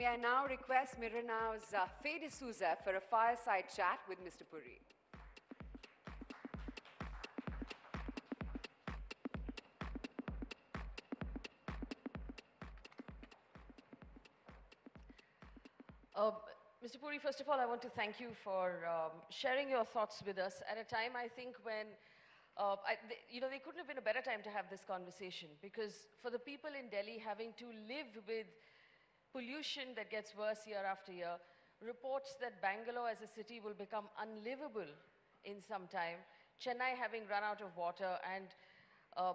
May I now request Miranau's Faye D'Souza for a fireside chat with Mr. Puri. Mr. Puri, first of all, I want to thank you for sharing your thoughts with us at a time, I think, when, there couldn't have been a better time to have this conversation, because for the people in Delhi having to live with pollution that gets worse year after year, reports that Bangalore as a city will become unlivable in some time, Chennai having run out of water, and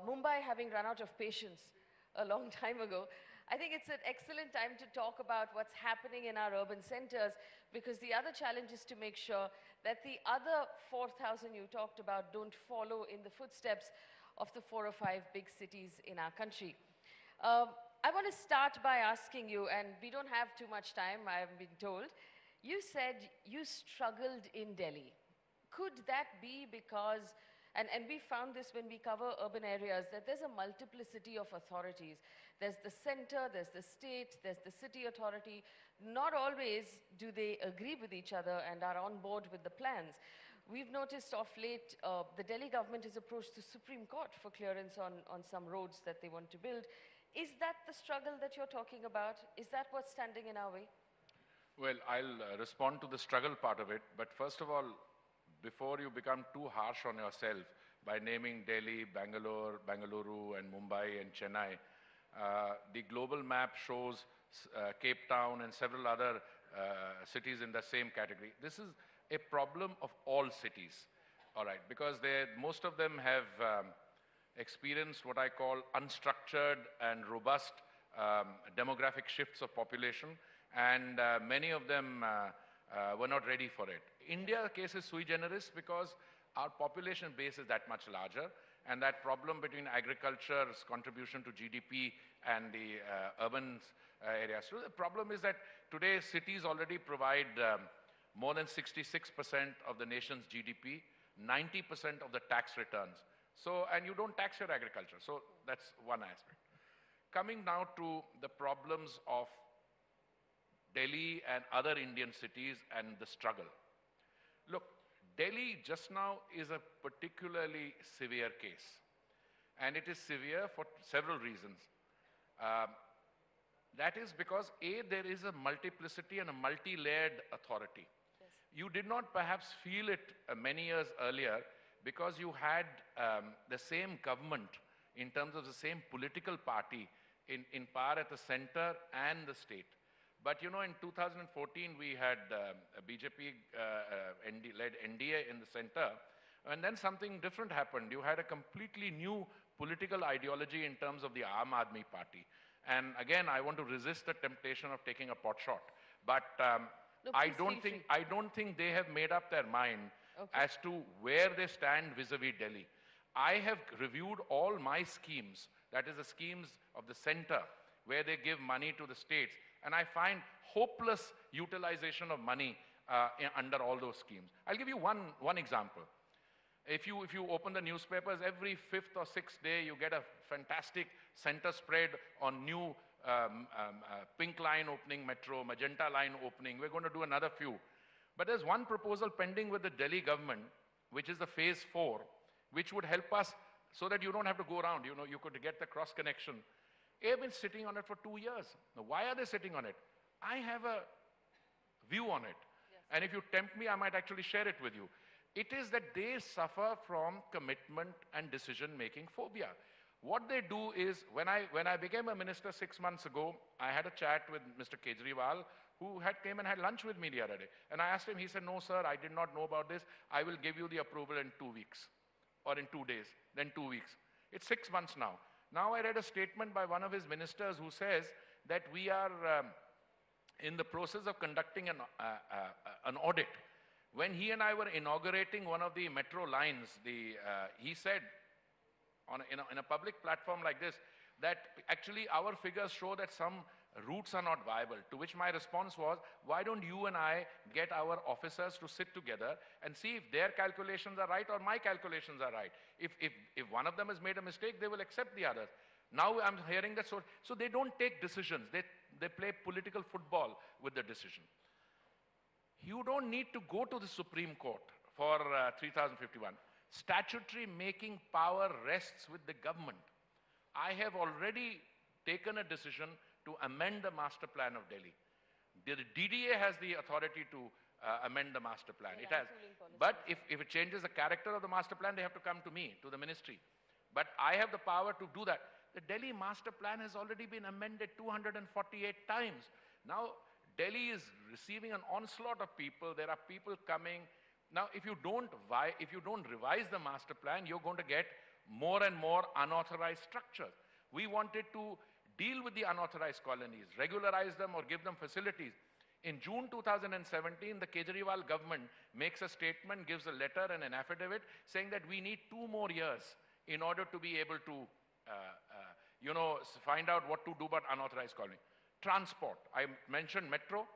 Mumbai having run out of patience a long time ago, I think it's an excellent time to talk about what's happening in our urban centers, because the other challenge is to make sure that the other 4,000 you talked about don't follow in the footsteps of the 4 or 5 big cities in our country. I want to start by asking you, and we don't have too much time, I have been told. You said you struggled in Delhi. Could that be because, and we found this when we cover urban areas, that there's a multiplicity of authorities. There's the center, there's the state, there's the city authority. Not always do they agree with each other and are on board with the plans. We've noticed of late, the Delhi government has approached the Supreme Court for clearance on some roads that they want to build. Is that the struggle that you're talking about? Is that what's standing in our way? Well, I'll respond to the struggle part of it, but first of all, before you become too harsh on yourself by naming Delhi, Bangalore, Bengaluru, and Mumbai and Chennai, the global map shows Cape Town and several other cities in the same category. This is a problem of all cities, all right, because most of them have experienced what I call unstructured and robust demographic shifts of population, and many of them were not ready for it. India's case is sui generis because our population base is that much larger, and that problem between agriculture's contribution to GDP and the urban areas. So the problem is that today cities already provide more than 66% of the nation's GDP, 90% of the tax returns. So, and you don't tax your agriculture. So that's one aspect. Coming now to the problems of Delhi and other Indian cities and the struggle. Look, Delhi just now is a particularly severe case. And it is severe for several reasons. That is because, A, there is a multiplicity and a multi-layered authority. Yes. You did not perhaps feel it many years earlier because you had the same government in terms of the same political party in power at the center and the state. But you know, in 2014, we had a BJP-led NDA in the center, and then something different happened. You had a completely new political ideology in terms of the Aam Aadmi Party. And again, I want to resist the temptation of taking a pot shot. But no, I don't think they have made up their mind as to where they stand vis-a-vis Delhi. I have reviewed all my schemes, that is the schemes of the center, where they give money to the states, and I find hopeless utilization of money under all those schemes. I'll give you one example. If you open the newspapers, every 5th or 6th day, you get a fantastic center spread on new pink line opening metro, magenta line opening. We're going to do another few. But there's one proposal pending with the Delhi government, which is the phase 4, which would help us so that you don't have to go around. You know, you could get the cross connection. They've been sitting on it for 2 years. Now, why are they sitting on it? I have a view on it. Yes. And if you tempt me, I might actually share it with you. It is that they suffer from commitment and decision-making phobia. What they do is, when I became a minister 6 months ago, I had a chat with Mr. Kejriwal, who came and had lunch with me the other day. And I asked him, he said, no, sir, I did not know about this. I will give you the approval in 2 weeks, or in 2 days, then 2 weeks. It's 6 months now. Now I read a statement by one of his ministers who says that we are in the process of conducting an audit. When he and I were inaugurating one of the metro lines, he said in a public platform like this that actually our figures show that some routes are not viable, to which my response was, why don't you and I get our officers to sit together and see if their calculations are right or my calculations are right. If one of them has made a mistake, they will accept the others. Now I'm hearing that, so they don't take decisions. they play political football with the decision. You don't need to go to the Supreme Court for 3051. Statutory making power rests with the government. I have already taken a decision to amend the master plan of Delhi. The DDA has the authority to amend the master plan. It has. But if it changes the character of the master plan, they have to come to me, to the ministry. But I have the power to do that. The Delhi master plan has already been amended 248 times. Now, Delhi is receiving an onslaught of people. There are people coming. Now, if you don't revise the master plan, you're going to get more and more unauthorized structures. We wanted to deal with the unauthorized colonies, regularize them or give them facilities. In June 2017, the Kejriwal government makes a statement, gives a letter and an affidavit saying that we need 2 more years in order to be able to, find out what to do about unauthorized colony. Transport, I mentioned metro.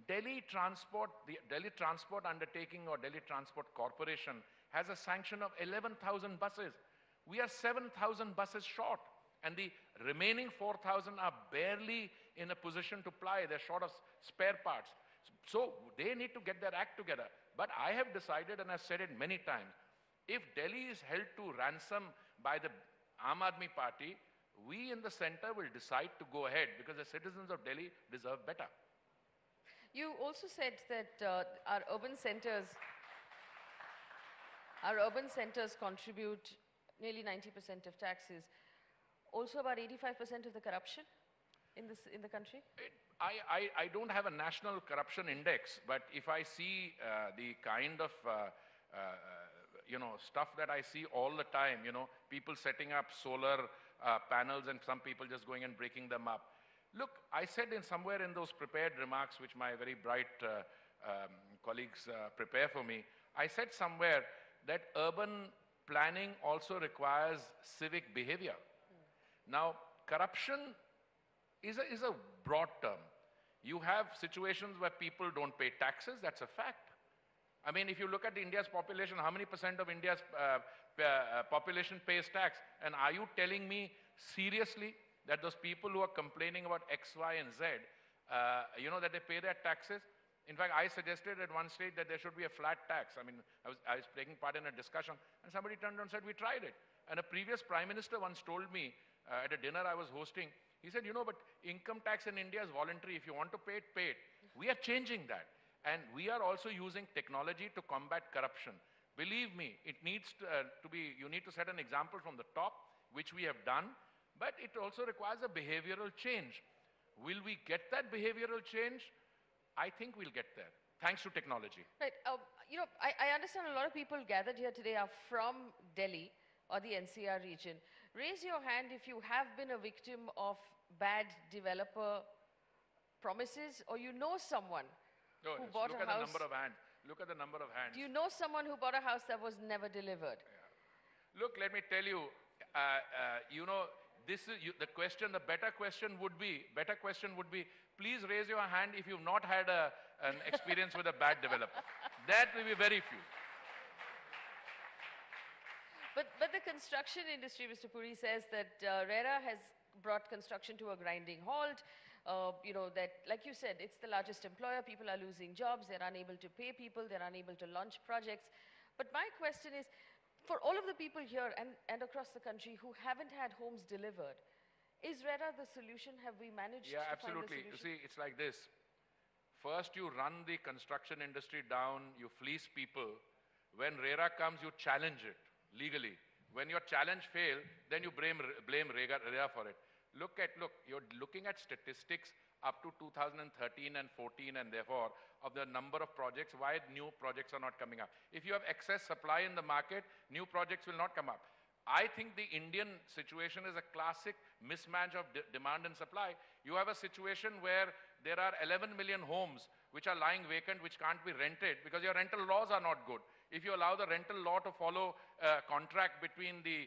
Delhi Transport, the Delhi Transport Undertaking or Delhi Transport Corporation has a sanction of 11,000 buses. We are 7,000 buses short, and the remaining 4,000 are barely in a position to ply. They're short of spare parts. So they need to get their act together. But I have decided, and I've said it many times, if Delhi is held to ransom by the Aam Aadmi Party, we in the center will decide to go ahead because the citizens of Delhi deserve better. You also said that our urban centers contribute nearly 90% of taxes. Also about 85% of the corruption in the country? I don't have a national corruption index, but if I see the kind of stuff that I see all the time, people setting up solar panels and some people just going and breaking them up. Look, I said somewhere in those prepared remarks, which my very bright colleagues prepare for me, I said somewhere that urban planning also requires civic behavior. Now, corruption is a broad term. You have situations where people don't pay taxes, that's a fact. I mean, if you look at India's population, how many % of India's population pays tax? And are you telling me seriously that those people who are complaining about X, Y, and Z, that they pay their taxes? In fact, I suggested at one stage that there should be a flat tax. I mean, I was taking part in a discussion, and somebody turned around and said, we tried it. And a previous prime minister once told me at a dinner I was hosting, he said, but income tax in India is voluntary. If you want to pay it, pay it. We are changing that. And we are also using technology to combat corruption. Believe me, it needs to be, you need to set an example from the top, which we have done, but it also requires a behavioral change. Will we get that behavioral change? I think we'll get there, thanks to technology. Right. I understand a lot of people gathered here today are from Delhi or the NCR region. Raise your hand if you have been a victim of bad developer promises or you know someone who bought a house. Look at the number of hands. Look at the number of hands. Do you know someone who bought a house that was never delivered? Yeah. Look, let me tell you, this is the question. The better question would be, please raise your hand if you've not had an experience with a bad developer. That will be very few. But the construction industry, Mr. Puri, says that RERA has brought construction to a grinding halt. That, like you said, it's the largest employer. People are losing jobs. They're unable to pay people. They're unable to launch projects. But my question is, for all of the people here and across the country who haven't had homes delivered, is RERA the solution? Have we managed to find the solution? Yeah, absolutely. You see, it's like this. First, you run the construction industry down, you fleece people. When RERA comes, you challenge it legally. When your challenge fails, then you blame RERA for it. Look, you're looking at statistics up to 2013 and 14 and therefore of the number of projects, why new projects are not coming up. If you have excess supply in the market, new projects will not come up. I think the Indian situation is a classic mismatch of demand and supply. You have a situation where there are 11 million homes which are lying vacant, which can't be rented because your rental laws are not good. If you allow the rental law to follow a contract between the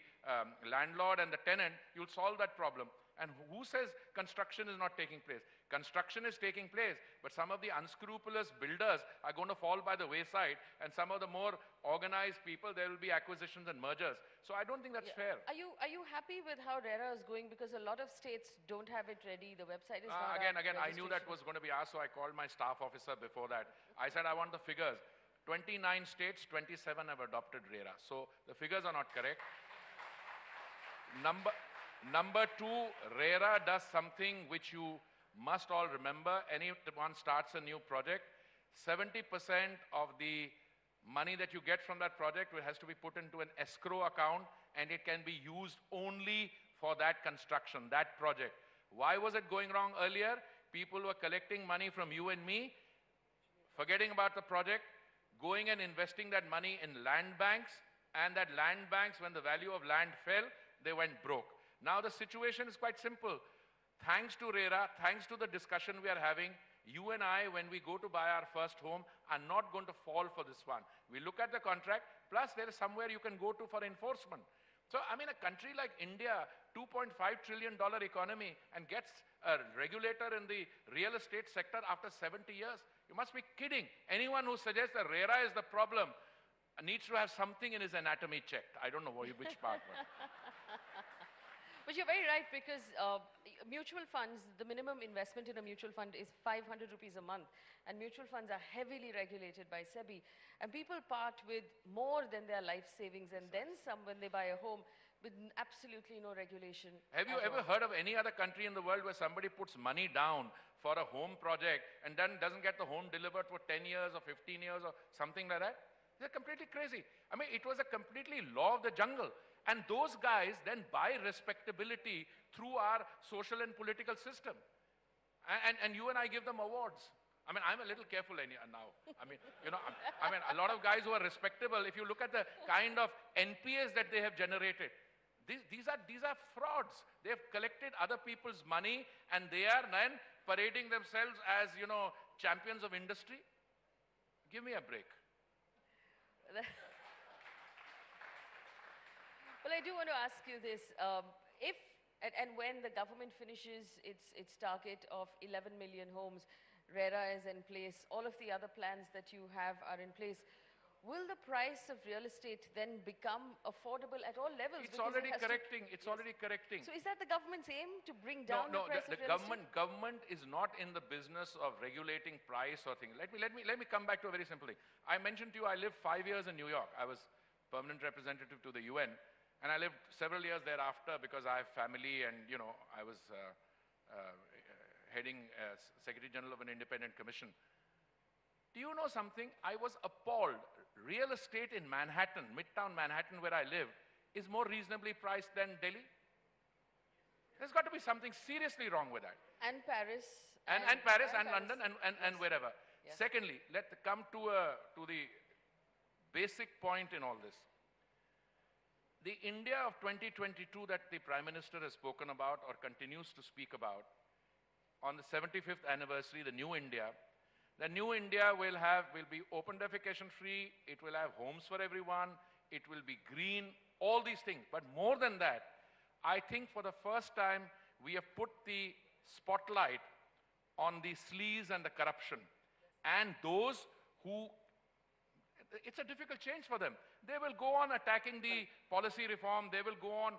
landlord and the tenant, you'll solve that problem. And who says construction is not taking place? Construction is taking place, but some of the unscrupulous builders are going to fall by the wayside, and some of the more organized people, there will be acquisitions and mergers. So I don't think that's fair. Are you happy with how RERA is going? Because a lot of states don't have it ready. The website is not Again, up, I knew that was going to be asked, so I called my staff officer before that. I said, I want the figures. 29 states, 27 have adopted RERA. So the figures are not correct. Number two, RERA does something which you must all remember. Anyone starts a new project, 70% of the money that you get from that project has to be put into an escrow account, and it can be used only for that construction, that project. Why was it going wrong earlier? People were collecting money from you and me, forgetting about the project, going and investing that money in land banks, and that land banks, when the value of land fell, they went broke. Now the situation is quite simple. Thanks to RERA, thanks to the discussion we are having, you and I, when we go to buy our first home, are not going to fall for this one. We look at the contract, plus there is somewhere you can go to for enforcement. So, I mean, a country like India, $2.5 trillion economy, and gets a regulator in the real estate sector after 70 years. You must be kidding. Anyone who suggests that RERA is the problem needs to have something in his anatomy checked. I don't know which part. But you're very right, because mutual funds, the minimum investment in a mutual fund is 500 rupees a month. And mutual funds are heavily regulated by SEBI. And people part with more than their life savings, and then some when they buy a home with absolutely no regulation. Have you ever heard of any other country in the world where somebody puts money down for a home project and then doesn't get the home delivered for 10 years or 15 years or something like that? They're completely crazy. I mean, it was a completely law of the jungle. And those guys then buy respectability through our social and political system. And you and I give them awards. I mean, I'm a little careful now. I mean, you know, I mean, a lot of guys who are respectable, if you look at the kind of NPAs that they have generated, these are frauds. They have collected other people's money, and they are then parading themselves as, you know, champions of industry. Give me a break. Well, I do want to ask you this. If and when the government finishes its target of 11 million homes, RERA is in place, all of the other plans that you have are in place, will the price of real estate then become affordable at all levels? It's already correcting. It's already correcting. So is that the government's aim, to bring down the price of real estate? Government is not in the business of regulating price or things. Let me come back to a very simple thing. I mentioned to you, I lived 5 years in New York. I was permanent representative to the UN. And I lived several years thereafter because I have family, and, you know, I was heading as Secretary General of an independent commission. Do you know something? I was appalled. Real estate in Manhattan, Midtown Manhattan, where I live, is more reasonably priced than Delhi. There's got to be something seriously wrong with that. And Paris. And Paris and London and wherever. Yeah. Secondly, let's come to the basic point in all this. The India of 2022 that the Prime Minister has spoken about or continues to speak about, on the 75th anniversary, the New India will be open defecation free, it will have homes for everyone, it will be green, all these things. But more than that, I think for the first time, we have put the spotlight on the sleaze and the corruption. And those who, it's a difficult change for them. They will go on attacking the policy reform. They will go on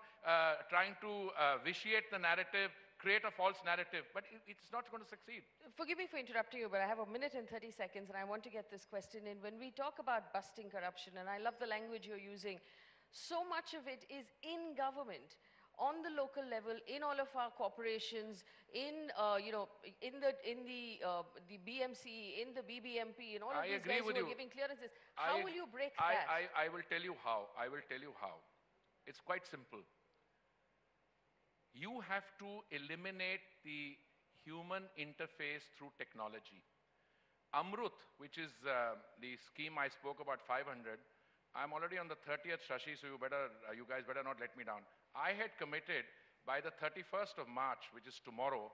trying to vitiate the narrative, create a false narrative. But it's not going to succeed. Forgive me for interrupting you, but I have a minute and 30 seconds, and I want to get this question in. When we talk about busting corruption, and I love the language you're using, so much of it is in government, on the local level, in all of our corporations, in the BMC, in the BBMP, in all of these guys who are giving clearances. How will you break that? I will tell you how. I will tell you how. It's quite simple. You have to eliminate the human interface through technology. Amrut, which is the scheme I spoke about, 500, I'm already on the 30th, Shashi, so you guys better not let me down. I had committed by the 31st of March, which is tomorrow,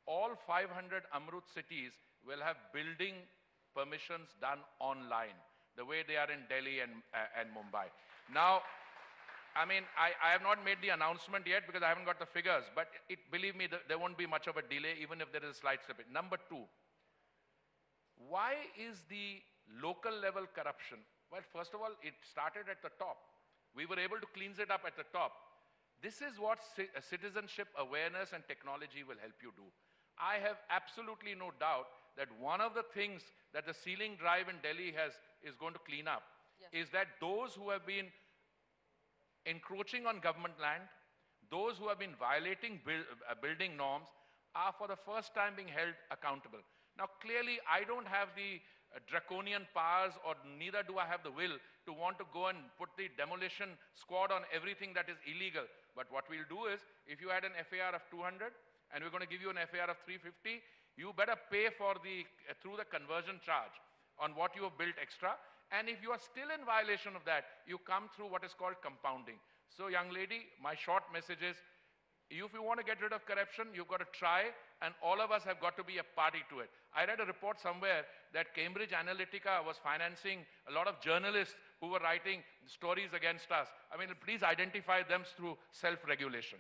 all 500 Amrut cities will have building permissions done online, the way they are in Delhi and Mumbai. Now, I mean, I have not made the announcement yet because I haven't got the figures, but believe me, there won't be much of a delay even if there is a slight slippage. Number two, why is the local level corruption? Well, first of all, it started at the top. We were able to cleanse it up at the top. This is what citizenship awareness and technology will help you do. I have absolutely no doubt that one of the things that the ceiling drive in Delhi is going to clean up is that those who have been encroaching on government land, those who have been violating building norms are for the first time being held accountable. Now, clearly, I don't have the draconian powers, or neither do I have the will to want to go and put the demolition squad on everything that is illegal. But what we'll do is, if you had an FAR of 200 and we're going to give you an FAR of 350, you better pay for through the conversion charge on what you have built extra. And if you are still in violation of that, you come through what is called compounding. So, young lady, my short message is, if you want to get rid of corruption, you've got to try, and all of us have got to be a party to it. I read a report somewhere that Cambridge Analytica was financing a lot of journalists who were writing stories against us. I mean, please identify them through self-regulation.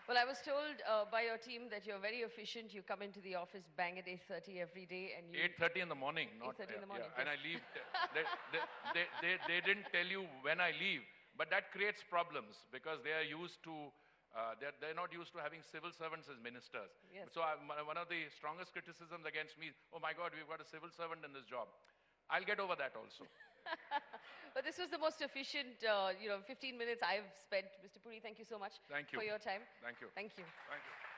Well, I was told by your team that you're very efficient. You come into the office bang at 8:30 every day, and you 8:30 in the morning, not 8:30 in the morning. yeah, and I leave. They didn't tell you when I leave, but that creates problems because they are used to. They're not used to having civil servants as ministers. Yes. So one of the strongest criticisms against me is, oh my God, we've got a civil servant in this job. I'll get over that also. But this was the most efficient, 15 minutes I've spent. Mr. Puri, thank you so much Thank you for your time. Thank you. Thank you. Thank you.